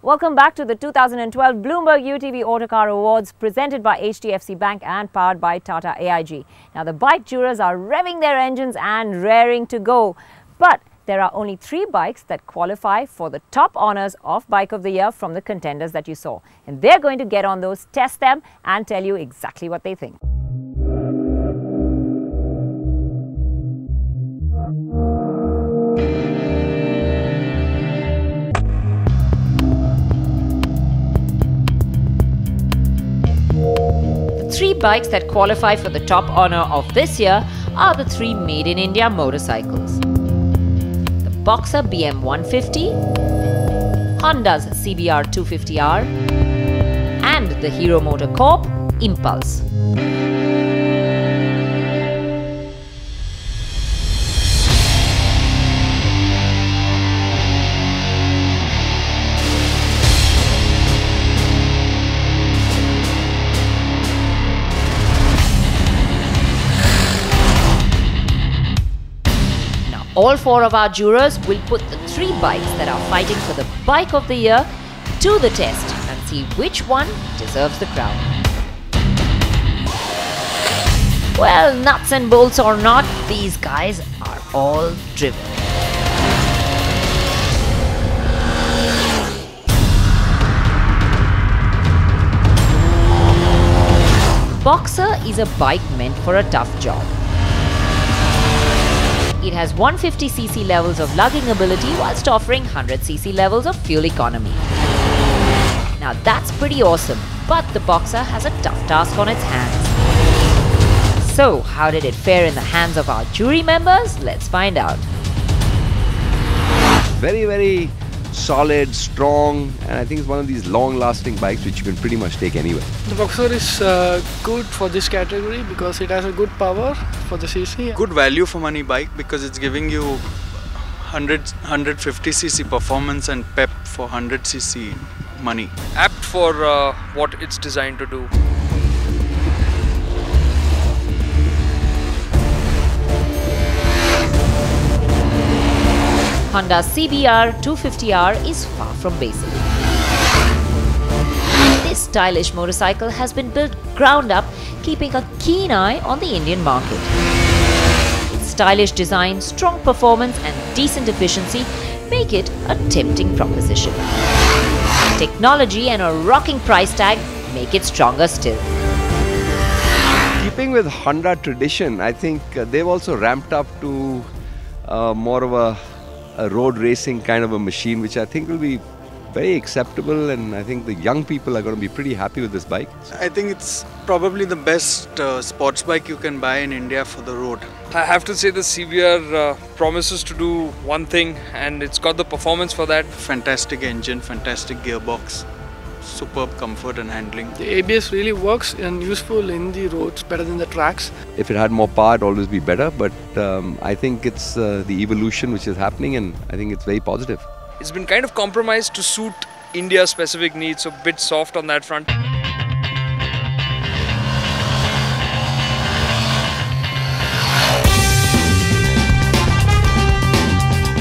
Welcome back to the 2012 Bloomberg UTV Autocar Awards presented by HDFC Bank and powered by Tata AIG. Now the bike jurors are revving their engines and raring to go. But there are only 3 bikes that qualify for the top honours of Bike of the Year from the contenders that you saw. And they're going to get on those, test them and tell you exactly what they think. The 3 bikes that qualify for the top honour of this year are the 3 Made in India motorcycles. The Boxer BM 150, Honda's CBR 250R and the Hero MotoCorp Impulse. All 4 of our jurors will put the 3 bikes that are fighting for the Bike of the Year to the test and see which one deserves the crown. Well, nuts and bolts or not, these guys are all driven. Boxer is a bike meant for a tough job. It has 150cc levels of lugging ability whilst offering 100cc levels of fuel economy. Now that's pretty awesome, but the Boxer has a tough task on its hands. So how did it fare in the hands of our jury members? Let's find out. Very solid, strong, and I think it's one of these long-lasting bikes which you can pretty much take anywhere. The Boxer is good for this category because it has a good power for the cc. Good value for money bike because it's giving you 150cc performance and pep for 100cc money. Apt for what it's designed to do. Honda's CBR 250R is far from basic. This stylish motorcycle has been built ground up, keeping a keen eye on the Indian market. Its stylish design, strong performance and decent efficiency make it a tempting proposition. Technology and a rocking price tag make it stronger still. Keeping with Honda tradition, I think they've also ramped up to more of a road racing kind of a machine, which I think will be very acceptable, and I think the young people are going to be pretty happy with this bike. I think it's probably the best sports bike you can buy in India for the road. I have to say the CBR promises to do one thing, and it's got the performance for that. Fantastic engine, fantastic gearbox, superb comfort and handling. The ABS really works and useful in the roads, better than the tracks. If it had more power, it'd always be better, but I think it's the evolution which is happening, and I think it's very positive. It's been kind of compromised to suit India's specific needs, so a bit soft on that front.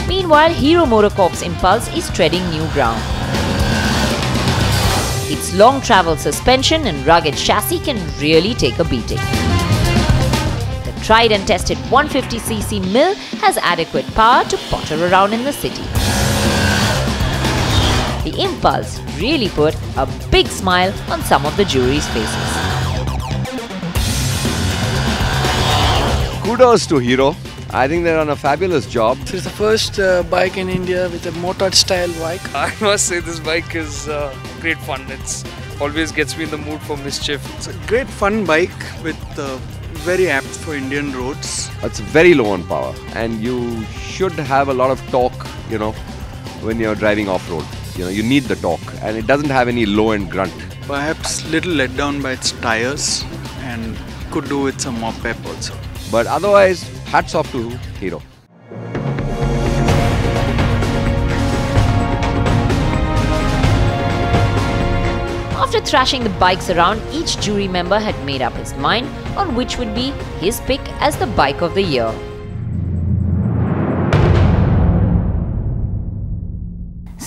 Meanwhile, Hero MotoCorp's Impulse is treading new ground. Its long travel suspension and rugged chassis can really take a beating. The tried and tested 150cc mill has adequate power to potter around in the city. The Impulse really put a big smile on some of the jury's faces. Kudos to Hero. I think they're on a fabulous job. This is the first bike in India with a motard style bike. I must say this bike is great fun. It's always gets me in the mood for mischief. It's a great fun bike with very apt for Indian roads. It's very low on power, and you should have a lot of torque, when you're driving off-road. You need the torque, and it doesn't have any low-end grunt. Perhaps little let down by its tires and could do with some more pep also. But otherwise, hats off to Hero. After thrashing the bikes around, each jury member had made up his mind on which would be his pick as the Bike of the Year.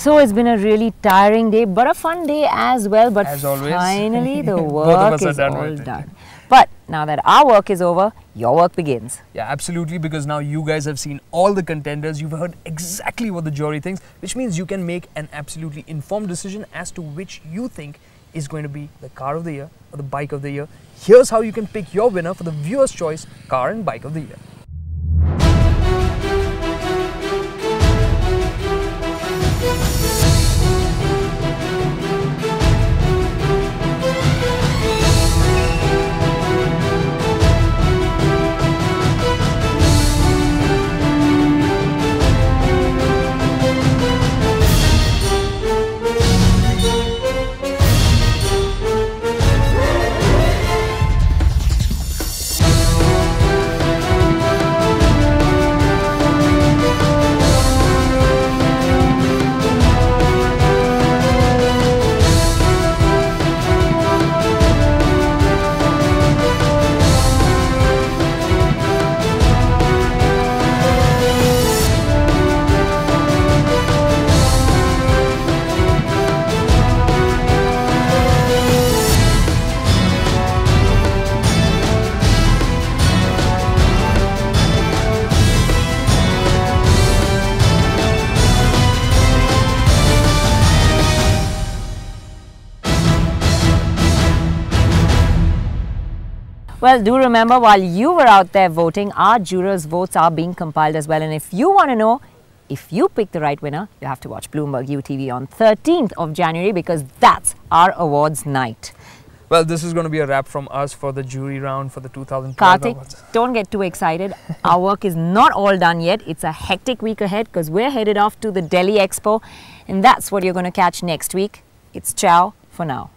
So it's been a really tiring day, but a fun day as well. But As always. finally the Both of work us are is done all with it. done. But now that our work is over, your work begins. Yeah, absolutely, because now you guys have seen all the contenders, you've heard exactly what the jury thinks, which means you can make an absolutely informed decision as to which you think is going to be the car of the year or the bike of the year. Here's how you can pick your winner for the viewer's choice car and bike of the year. Well, do remember, while you were out there voting, our jurors' votes are being compiled as well. And if you want to know if you pick the right winner, you have to watch Bloomberg UTV on 13th of January, because that's our awards night. Well, this is going to be a wrap from us for the jury round for the 2012 Karthik, awards. don't get too excited. Our work is not all done yet. It's a hectic week ahead because we're headed off to the Delhi Expo, and that's what you're going to catch next week. It's ciao for now.